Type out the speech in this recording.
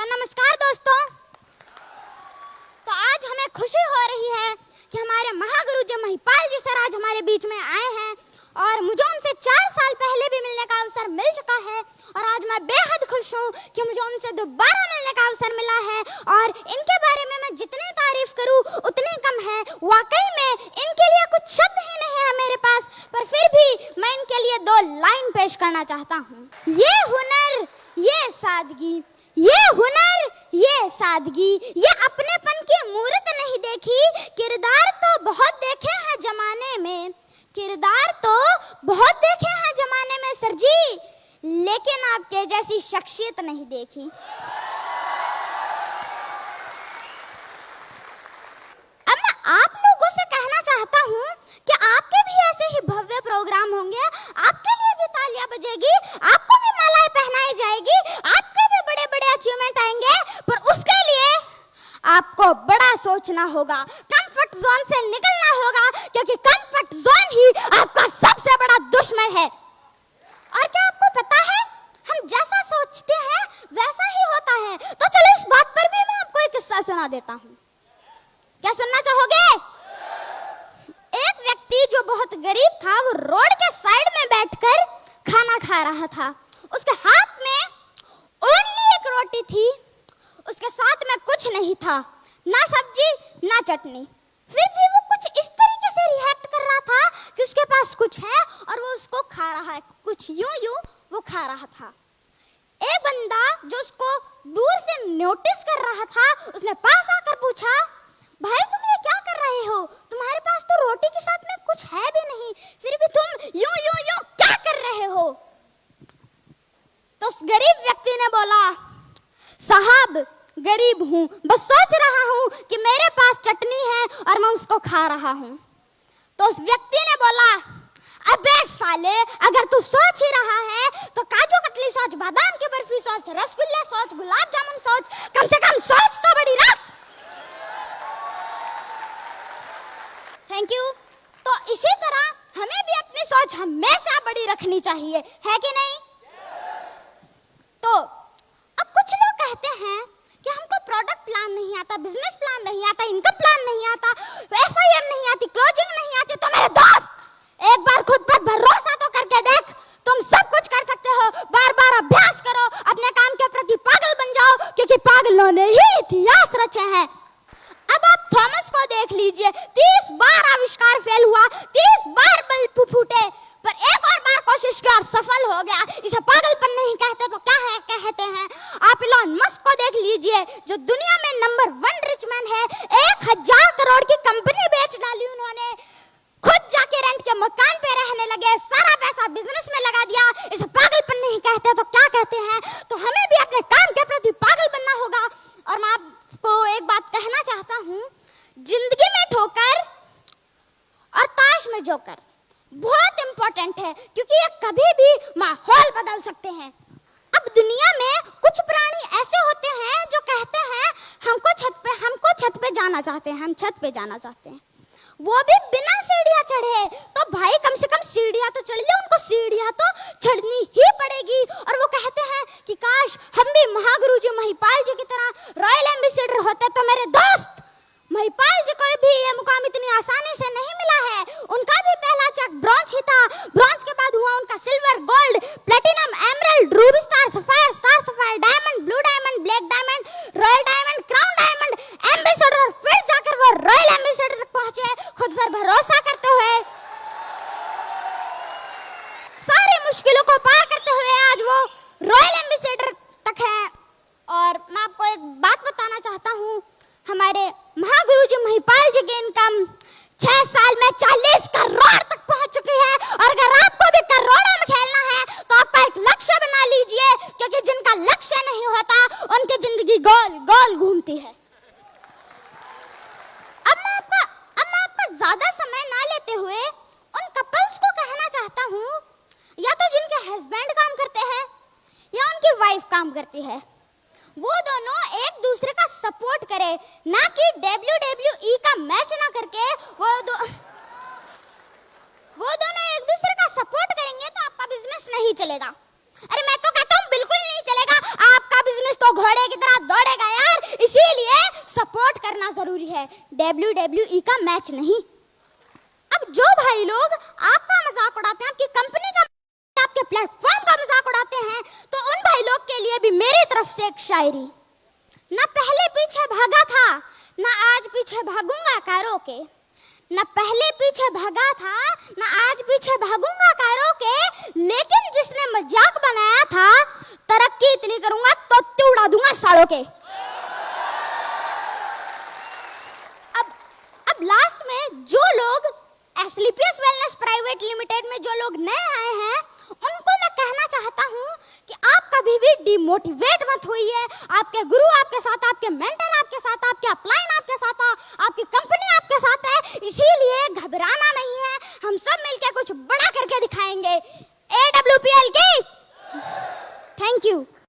नमस्कार दोस्तों। तो आज हमें खुशी हो रही है कि हमारे महागुरु जी महिपाल जी सर आज हमारे बीच में आए हैं और मुझे उनसे 4 साल पहले भी मिलने का अवसर मिल चुका है और आज मैं बेहद खुश हूँ कि मुझे उनसे दोबारा मिलने का अवसर मिला है और इनके बारे में मैं जितनी तारीफ करूँ उतनी कम है। वाकई में इनके लिए कुछ शब्द ही नहीं है मेरे पास, पर फिर भी मैं इनके लिए 2 लाइन पेश करना चाहता हूँ। ये हुनर, ये सादगी, ये हुनर, ये सादगी, ये अपनेपन की मूरत नहीं देखी, किरदार तो बहुत देखे हैं जमाने में, किरदार तो बहुत देखे हैं जमाने में सर जी, लेकिन आपके जैसी शख्सियत नहीं देखी। अब मैं आप लोगों से कहना चाहता हूँ कि आपके भी ऐसे ही भव्य प्रोग्राम होंगे, आपके लिए भी तालियां बजेगी, आपको भी मालाएं पहनाई जाएगी, आपके भी बड़े बड़े अचीवमेंट आएंगे, पर उसके लिए आपको बड़ा सोचना होगा, कंफर्ट जोन से निकलना होगा, क्योंकि कंफर्ट जोन ही आपका सबसे बड़ा दुश्मन है। और क्या आपको पता है, हम जैसा सोचते हैं वैसा ही होता है। तो चलो इस बात पर भी मैं आपको एक किस्सा सुना देता हूँ। क्या सुनना चाहोगे? एक व्यक्ति जो बहुत गरीब था, वो रोड के साइड में बैठकर खाना खा रहा था। उसके हाथ में ओनली एक रोटी थी, उसके साथ में कुछ नहीं था, ना सब्जी ना चटनी। फिर भी वो कुछ इस तरीके से रिएक्ट कर रहा था कि उसके पास कुछ है और वो उसको खा रहा है, कुछ यूं वो खा रहा था। एक बंदा जो उसको दूर से नोटिस कर रहा था, उसने पास आकर पूछा, भाई तुम ये क्या कर रहे हो? तुम्हारे पास तो रोटी के साथ में कुछ है भी नहीं, फिर भी तुम यूं क्या कर रहे हो? तो उस गरीब व्यक्ति ने बोला, साहब गरीब हूँ, बस सोच रहा हूँ कि मेरे पास चटनी है और मैं उसको खा रहा हूँ। तो उस व्यक्ति ने बोला, अबे साले, अगर तू सोच ही रहा है तो काजू कतली सोच, बादाम की बर्फी सोच, रसगुल्ले सोच, गुलाब जामुन सोच, कम से कम सोच तो बड़ी रख। Thank you. तो इसी तरह हमें भी अपनी सोच हमेशा बड़ी रखनी चाहिए, है कि नहीं? तो अब कुछ लोग कहते हैं कि हमको प्रोडक्ट प्लान नहीं आता, बिजनेस प्लान नहीं आता, इनकम प्लान नहीं आता, FIM नहीं आती, क्लोजिंग नहीं आती। तो मेरे दोस्त, एक बार खुद पर भरोसा तो करके देख, तुम सब कुछ कर सकते हो। बार बार अभ्यास करो, अपने काम के प्रति पागल बन जाओ, क्योंकि पागलों ने ही इतिहास रचे हैं। अब आप थॉमस को देख लीजिए, 30 बार आविष्कार फेल हुआ, 30 बार बल्ब फूटे, पर एक और बार कोशिश की और सफल हो गया। इसे पागलपन नहीं कहते तो क्या है कहते हैं? आप इलॉन मस्क को देख लीजिए, जो दुनिया में नंबर 1 रिच मैन है, 1000 करोड़ की कंपनी बेच डाली उन्होंने, खुद जाके रेंट के मकान पे रहने लगे, सारा पैसा बिजनेस में लगा दिया। इसे पागलपन नहीं कहते तो क्या कहते हैं? तो हमें भी अपने काम के प्रति पागल बनना होगा। और मैं आपको एक बात कहना चाहता हूँ, जिंदगी में ठोकर और ताश में जोकर बहुत इंपॉर्टेंट है, क्योंकि ये कभी भी माहौल बदल सकते हैं। अब दुनिया में कुछ प्राणी ऐसे होते हैं जो कहते हैं हमको छत पे जाना चाहते हैं, हम छत पे जाना चाहते हैं, वो भी बिना सीढ़ियां चढ़े। तो भाई कम से कम सीढ़ियां तो चढ़ ले, उनको सीढ़ियां तो चढ़नी ही पड़ेगी। और वो कहते हैं कि काश हम भी महागुरु जी महिपाल जी की तरह रॉयल एम्बेसडर होते। तो मेरे दोस्त, महिपाल जी को भी ये मुकाम इतनी आसानी से नहीं मिला है। उनका भी पहला चेक ब्रॉन्ज ही था, ब्रॉन्ज के बाद हुआ उनका silver, gold, platinum, emerald, Ruby star sapphire, diamond, blue diamond, black diamond, royal diamond, crown diamond, ambassador, फिर जाकर वो रॉयल एम्बेसडर तक पहुंचे, खुद पर भरोसा करते हुए, सारी मुश्किलों को पार करते हुए आज वो रॉयल एम्बेसडर तक है। और मैं आपको एक बात बताना चाहता हूँ, हमारे महागुरु जी महिपाल जी की इनकम 6 साल में 40 करोड़ तक पहुंच चुकी है। और अगर आपको भी करोड़ों में खेलना है तो आपका एक लक्ष्य बना लीजिए, क्योंकि जिनका लक्ष्य नहीं होता उनकी जिंदगी गोल गोल घूमती है। अब मैं आपका ज्यादा समय ना लेते हुए उन कपल्स को कहना चाहता हूँ, या तो जिनके हस्बैंड काम करते हैं या उनकी वाइफ काम करती है, वो दोनों एक दूसरे का सपोर्ट करे, ना कि WWE का मैच ना करके वो दोनों एक दूसरे का सपोर्ट करेंगे तो आपका बिजनेस नहीं चलेगा। अरे मैं तो कहता हूँ बिल्कुल नहीं चलेगा। आपका बिजनेस तो घोड़े की तरह दौड़ेगा यार, इसीलिए सपोर्ट करना जरूरी है, WWE का मैच नहीं। अब जो भाई लोग आपका मजाक उड़ाते हैं, आपकी कंपनी का, आपके प्लेटफॉर्म का मजाक उड़ाते हैं, तो उन भाई लोग के लिए भी मेरी तरफ से एक शायरी। ना पहले पीछे भागा था, ना आज पीछे भागूंगा कारों के, न पहले पीछे भागा था, न आज पीछे भागूंगा कारों के, लेकिन जिसने मजाक बनाया था, तरक्की इतनी करूंगा तो उड़ा दूंगा सालों के। अब लास्ट में जो लोग एस्क्लेपियस वेलनेस प्राइवेट लिमिटेड में जो लोग नए आए हैं, उनको मैं कहना चाहता हूं कि आप कभी भी डिमोटिवेट मत होइए। आपके गुरु आपके साथ, आपके मेंटर आपके साथ, आपके अपलाइन आपके साथ, आपकी कंपनी आपके साथ है, इसीलिए घबराना नहीं है। हम सब मिलकर कुछ बड़ा करके दिखाएंगे। AWPL की थैंक यू।